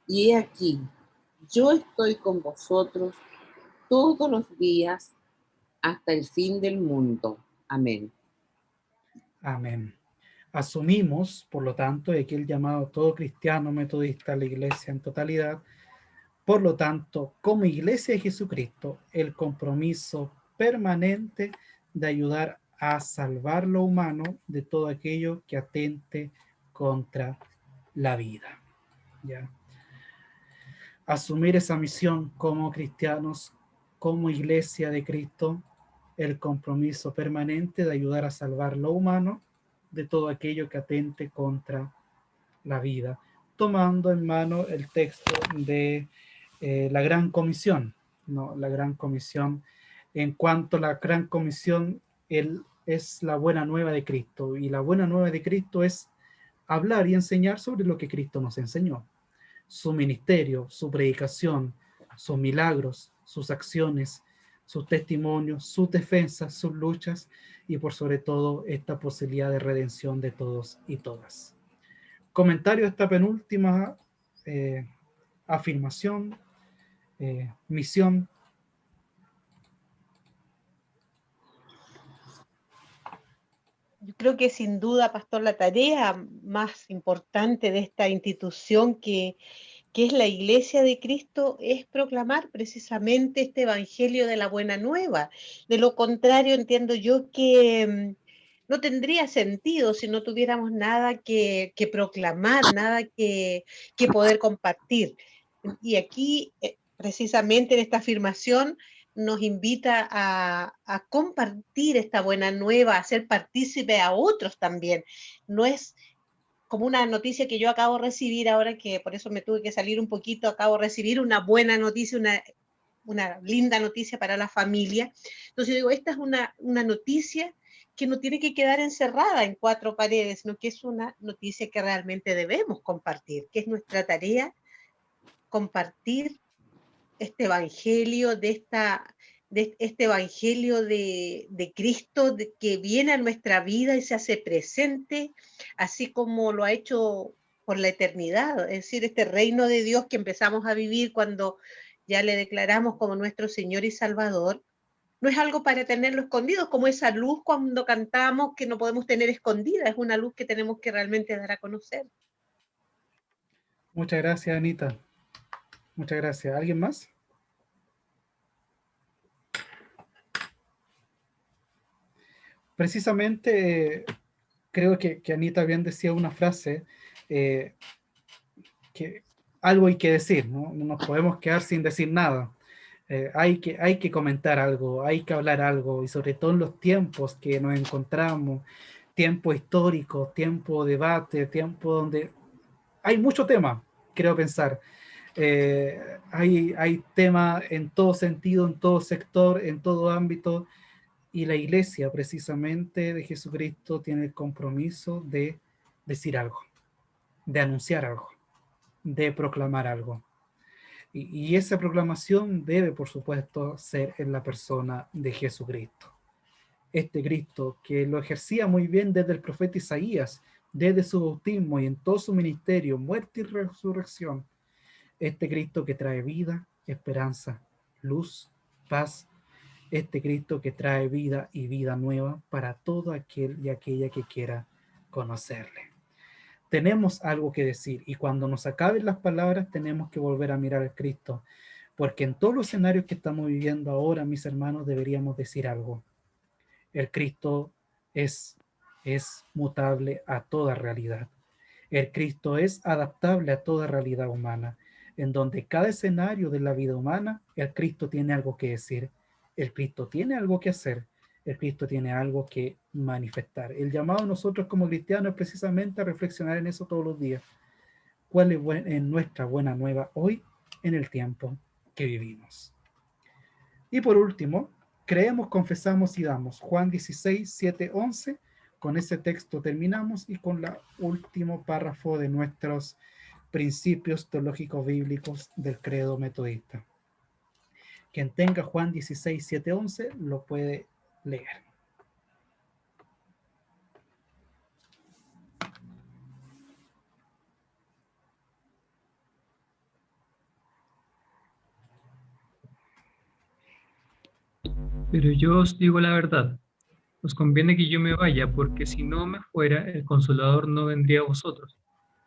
Y he aquí, yo estoy con vosotros todos los días hasta el fin del mundo. Amén. Amén. Asumimos, por lo tanto, de que el llamado todo cristiano metodista a la iglesia en totalidad, por lo tanto, como iglesia de Jesucristo, el compromiso permanente de ayudar a salvar lo humano de todo aquello que atente contra la vida. ¿Ya? Asumir esa misión como cristianos, como iglesia de Cristo, el compromiso permanente de ayudar a salvar lo humano de todo aquello que atente contra la vida, tomando en mano el texto de la Gran Comisión, ¿no? La Gran Comisión, en cuanto a la Gran Comisión, es la buena nueva de Cristo, y la buena nueva de Cristo es hablar y enseñar sobre lo que Cristo nos enseñó. Su ministerio, su predicación, sus milagros, sus acciones, sus testimonios, sus defensas, sus luchas, y por sobre todo esta posibilidad de redención de todos y todas. Comentario a esta penúltima afirmación, misión. Yo creo que sin duda, pastor, la tarea más importante de esta institución que es la Iglesia de Cristo es proclamar precisamente este Evangelio de la Buena Nueva. De lo contrario, entiendo yo que no tendría sentido si no tuviéramos nada que proclamar, nada que poder compartir. Y aquí, precisamente en esta afirmación, nos invita a compartir esta buena nueva, a ser partícipe a otros también. No es como una noticia que yo acabo de recibir ahora, que por eso me tuve que salir un poquito, acabo de recibir una buena noticia, una linda noticia para la familia. Entonces yo digo, esta es una noticia que no tiene que quedar encerrada en cuatro paredes, sino que es una noticia que realmente debemos compartir, que es nuestra tarea compartir este evangelio, de este evangelio de Cristo, que viene a nuestra vida y se hace presente, así como lo ha hecho por la eternidad. Es decir, este reino de Dios que empezamos a vivir cuando ya le declaramos como nuestro Señor y Salvador, no es algo para tenerlo escondido, como esa luz cuando cantamos que no podemos tener escondida, es una luz que tenemos que realmente dar a conocer. Muchas gracias, Anita. Muchas gracias. ¿Alguien más? Precisamente, creo que Anita bien decía una frase, que algo hay que decir, ¿no? No nos podemos quedar sin decir nada. Hay que comentar algo, hay que hablar algo, y sobre todo en los tiempos que nos encontramos, tiempo histórico, tiempo debate, tiempo donde hay mucho tema, creo pensar. Hay tema en todo sentido, en todo sector, en todo ámbito, y la iglesia precisamente de Jesucristo tiene el compromiso de decir algo, de anunciar algo, de proclamar algo. Y esa proclamación debe, por supuesto, ser en la persona de Jesucristo. Este Cristo que lo ejercía muy bien desde el profeta Isaías, desde su bautismo y en todo su ministerio, muerte y resurrección. Este Cristo que trae vida, esperanza, luz, paz. Este Cristo que trae vida y vida nueva para todo aquel y aquella que quiera conocerle. Tenemos algo que decir, y cuando nos acaben las palabras tenemos que volver a mirar al Cristo, porque en todos los escenarios que estamos viviendo ahora, mis hermanos, deberíamos decir algo. El Cristo es mutable a toda realidad. El Cristo es adaptable a toda realidad humana, en donde cada escenario de la vida humana, el Cristo tiene algo que decir, el Cristo tiene algo que hacer, el Cristo tiene algo que manifestar. El llamado a nosotros como cristianos es precisamente a reflexionar en eso todos los días. ¿Cuál es nuestra buena nueva hoy en el tiempo que vivimos? Y por último, creemos, confesamos y damos. Juan 16, 7, 11. Con ese texto terminamos y con el último párrafo de nuestros principios teológicos bíblicos del credo metodista. Quien tenga Juan 16, 7, 11 lo puede leer. Pero yo os digo la verdad, os conviene que yo me vaya, porque si no me fuera, el Consolador no vendría a vosotros,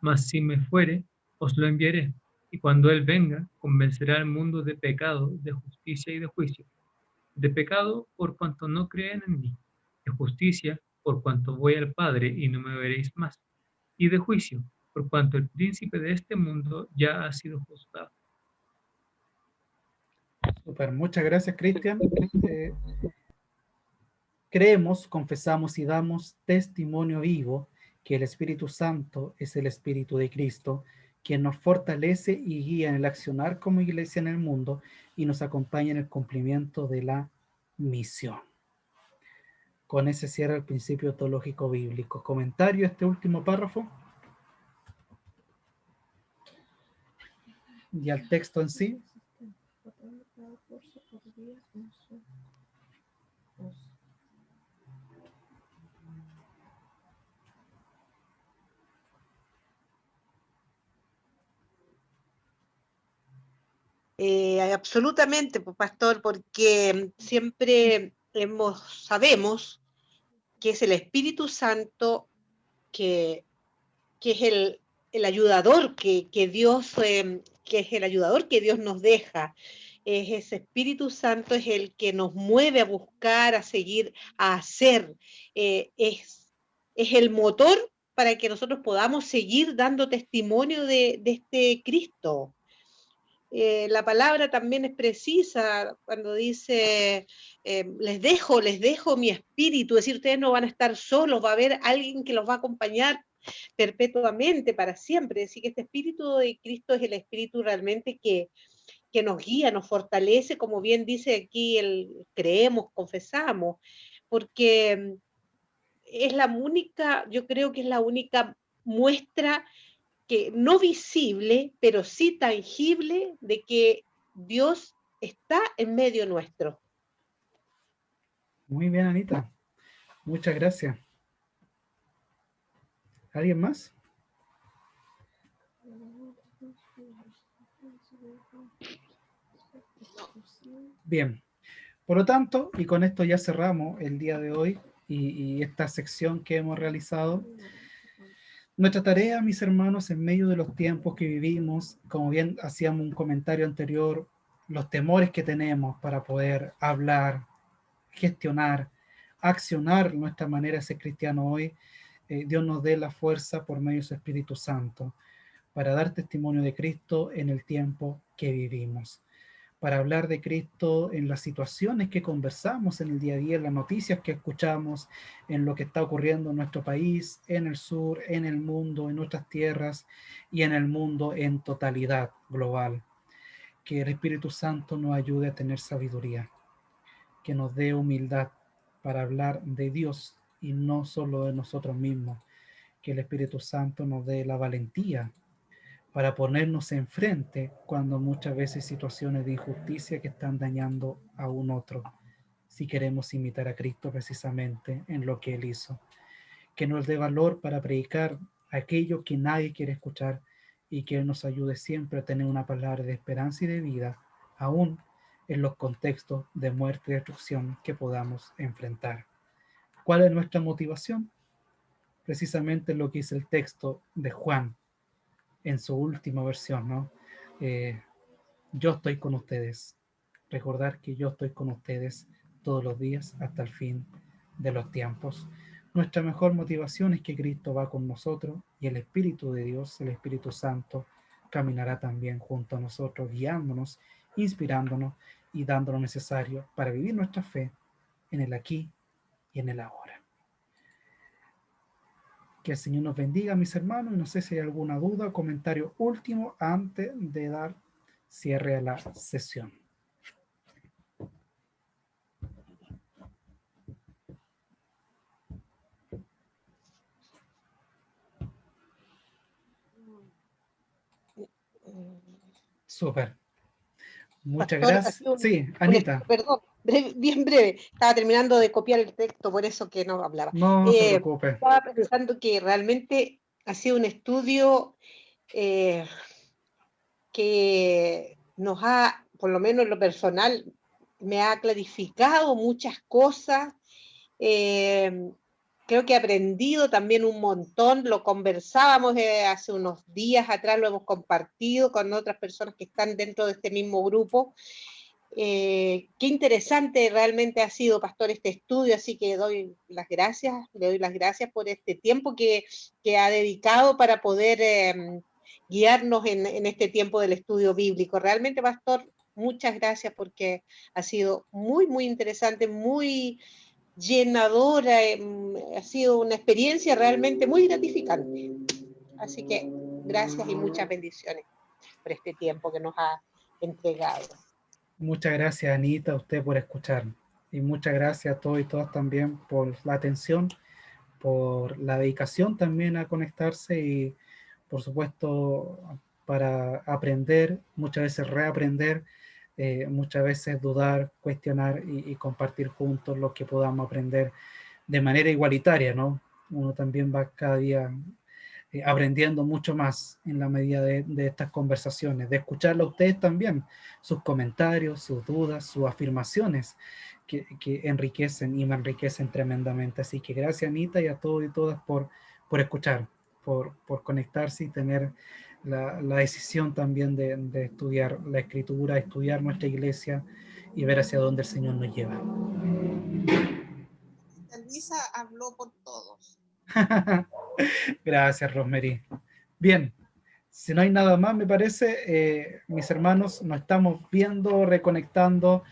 mas si me fuere, os lo enviaré, y cuando Él venga, convencerá al mundo de pecado, de justicia y de juicio. De pecado, por cuanto no creen en mí; de justicia, por cuanto voy al Padre y no me veréis más; y de juicio, por cuanto el príncipe de este mundo ya ha sido juzgado. Super, muchas gracias, Cristian. Creemos, confesamos y damos testimonio vivo que el Espíritu Santo es el Espíritu de Cristo, quien nos fortalece y guía en el accionar como iglesia en el mundo y nos acompaña en el cumplimiento de la misión. Con ese cierra el principio teológico bíblico. ¿Comentario a este último párrafo? Y al texto en sí. Absolutamente, pues, pastor, porque siempre sabemos que es el Espíritu Santo que es el ayudador que Dios, que es el ayudador que Dios nos deja. Es ese Espíritu Santo es el que nos mueve a buscar, a seguir, a hacer. Es el motor para que nosotros podamos seguir dando testimonio de este Cristo. La palabra también es precisa cuando dice, les dejo mi espíritu, es decir, ustedes no van a estar solos, va a haber alguien que los va a acompañar perpetuamente, para siempre. Es decir, que este espíritu de Cristo es el espíritu realmente que nos guía, nos fortalece, como bien dice aquí, creemos, confesamos, porque es la única, yo creo que es la única muestra que no visible, pero sí tangible, de que Dios está en medio nuestro. Muy bien, Anita. Muchas gracias. ¿Alguien más? Bien. Por lo tanto, y con esto ya cerramos el día de hoy y esta sección que hemos realizado. Nuestra tarea, mis hermanos, en medio de los tiempos que vivimos, como bien hacíamos un comentario anterior, los temores que tenemos para poder hablar, gestionar, accionar nuestra manera de ser cristiano hoy, Dios nos dé la fuerza por medio de su Espíritu Santo para dar testimonio de Cristo en el tiempo que vivimos, para hablar de Cristo en las situaciones que conversamos en el día a día, en las noticias que escuchamos, en lo que está ocurriendo en nuestro país, en el sur, en el mundo, en nuestras tierras y en el mundo en totalidad global. Que el Espíritu Santo nos ayude a tener sabiduría, que nos dé humildad para hablar de Dios y no solo de nosotros mismos, que el Espíritu Santo nos dé la valentía para ponernos enfrente cuando muchas veces situaciones de injusticia que están dañando a un otro, si queremos imitar a Cristo precisamente en lo que Él hizo. Que nos dé valor para predicar aquello que nadie quiere escuchar y que Él nos ayude siempre a tener una palabra de esperanza y de vida, aún en los contextos de muerte y destrucción que podamos enfrentar. ¿Cuál es nuestra motivación? Precisamente lo que dice el texto de Juan en su última versión, ¿no? Yo estoy con ustedes. Recordar que yo estoy con ustedes todos los días hasta el fin de los tiempos. Nuestra mejor motivación es que Cristo va con nosotros y el Espíritu de Dios, el Espíritu Santo, caminará también junto a nosotros, guiándonos, inspirándonos y dando lo necesario para vivir nuestra fe en el aquí y en el ahora. Que el Señor nos bendiga, mis hermanos, y no sé si hay alguna duda o comentario último antes de dar cierre a la sesión. Súper. Muchas Pastor, gracias. Sí, Anita. Perdón, bien breve. Estaba terminando de copiar el texto, por eso que no hablaba. No se preocupe. Estaba pensando que realmente ha sido un estudio que nos ha, por lo menos en lo personal, me ha clarificado muchas cosas. Creo que he aprendido también un montón, lo conversábamos hace unos días atrás, lo hemos compartido con otras personas que están dentro de este mismo grupo. Qué interesante realmente ha sido, pastor, este estudio, así que le doy las gracias por este tiempo que ha dedicado para poder guiarnos en este tiempo del estudio bíblico. Realmente, pastor, muchas gracias porque ha sido muy, muy interesante, muy llenadora, ha sido una experiencia realmente muy gratificante. Así que gracias y muchas bendiciones por este tiempo que nos ha entregado. Muchas gracias, Anita, a usted por escuchar. Y muchas gracias a todos y todas también por la atención, por la dedicación también a conectarse y, por supuesto, para aprender, muchas veces reaprender, muchas veces dudar, cuestionar y compartir juntos lo que podamos aprender de manera igualitaria, ¿no? Uno también va cada día aprendiendo mucho más en la medida de estas conversaciones, de escucharlo a ustedes también, sus comentarios, sus dudas, sus afirmaciones que enriquecen y me enriquecen tremendamente. Así que gracias, Anita, y a todos y todas por escuchar, por conectarse y tener la decisión también de estudiar la Escritura, estudiar nuestra iglesia y ver hacia dónde el Señor nos lleva. Luisa habló por todos. Gracias, Rosemary. Bien, si no hay nada más, me parece, mis hermanos, nos estamos viendo, reconectando.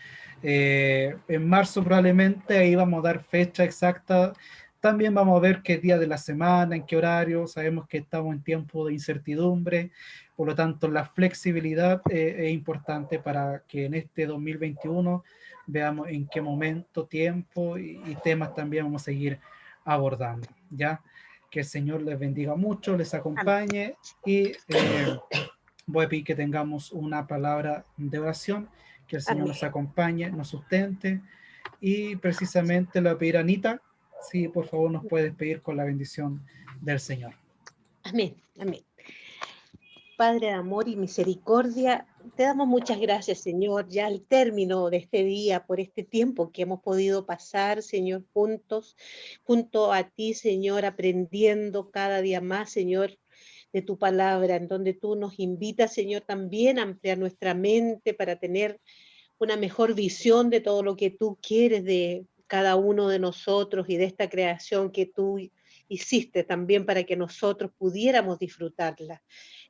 En marzo probablemente, ahí vamos a dar fecha exacta. También vamos a ver qué día de la semana, en qué horario. Sabemos que estamos en tiempo de incertidumbre, por lo tanto la flexibilidad es importante para que en este 2021 veamos en qué momento, tiempo y temas también vamos a seguir abordando, ¿ya? Que el Señor les bendiga mucho, les acompañe y voy a pedir que tengamos una palabra de oración, que el Señor nos acompañe, nos sustente y precisamente le voy a pedir a Anita, si por favor nos puedes pedir con la bendición del Señor. Amén, amén. Padre de amor y misericordia, te damos muchas gracias, Señor, ya al término de este día, por este tiempo que hemos podido pasar, Señor, juntos, junto a ti, Señor, aprendiendo cada día más, Señor, de tu palabra, en donde tú nos invitas, Señor, también a ampliar nuestra mente para tener una mejor visión de todo lo que tú quieres de cada uno de nosotros y de esta creación que tú hiciste también para que nosotros pudiéramos disfrutarla.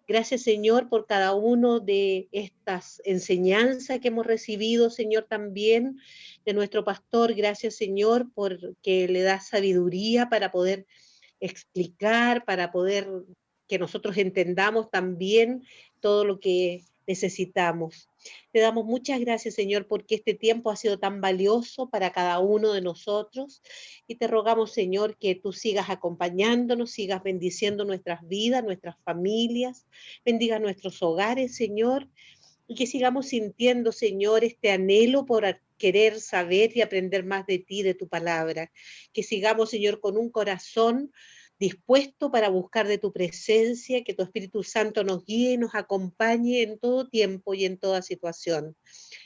Gracias, Señor, por cada uno de estas enseñanzas que hemos recibido, Señor, también de nuestro pastor. Gracias, Señor, porque le da sabiduría para poder explicar, para poder que nosotros entendamos también todo lo que necesitamos. Te damos muchas gracias, Señor, porque este tiempo ha sido tan valioso para cada uno de nosotros y te rogamos, Señor, que tú sigas acompañándonos, sigas bendiciendo nuestras vidas, nuestras familias, bendiga nuestros hogares, Señor, y que sigamos sintiendo, Señor, este anhelo por querer saber y aprender más de ti, de tu palabra. Que sigamos, Señor, con un corazón dispuesto para buscar de tu presencia, que tu Espíritu Santo nos guíe y nos acompañe en todo tiempo y en toda situación.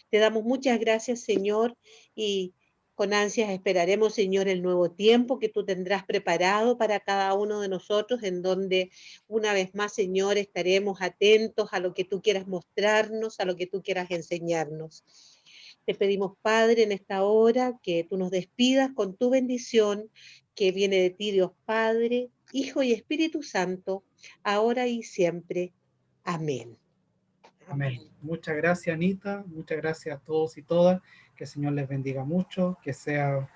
Te damos muchas gracias, Señor, y con ansias esperaremos, Señor, el nuevo tiempo que tú tendrás preparado para cada uno de nosotros, en donde una vez más, Señor, estaremos atentos a lo que tú quieras mostrarnos, a lo que tú quieras enseñarnos. Te pedimos, Padre, en esta hora que tú nos despidas con tu bendición, que viene de ti, Dios Padre, Hijo y Espíritu Santo, ahora y siempre. Amén. Amén. Muchas gracias, Anita. Muchas gracias a todos y todas. Que el Señor les bendiga mucho. Que sea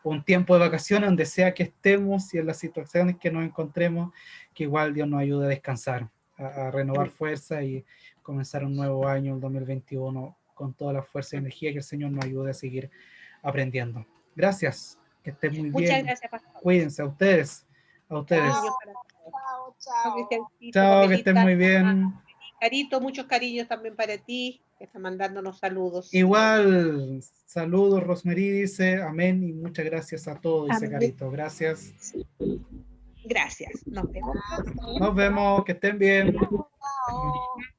un tiempo de vacaciones donde sea que estemos y en las situaciones que nos encontremos, que igual Dios nos ayude a descansar, a renovar fuerza y comenzar un nuevo año, el 2021, con toda la fuerza y energía, que el Señor nos ayude a seguir aprendiendo. Gracias. Que estén muy bien. Muchas gracias, pastor. Cuídense a ustedes. A ustedes. Chao. Chao, que estén muy bien. Carito, muchos cariños también para ti, que está mandándonos saludos. Igual, saludos, Rosemary dice, amén, y muchas gracias a todos, dice Amén. Carito, gracias. Gracias, nos vemos. Nos vemos, que estén bien. Chao.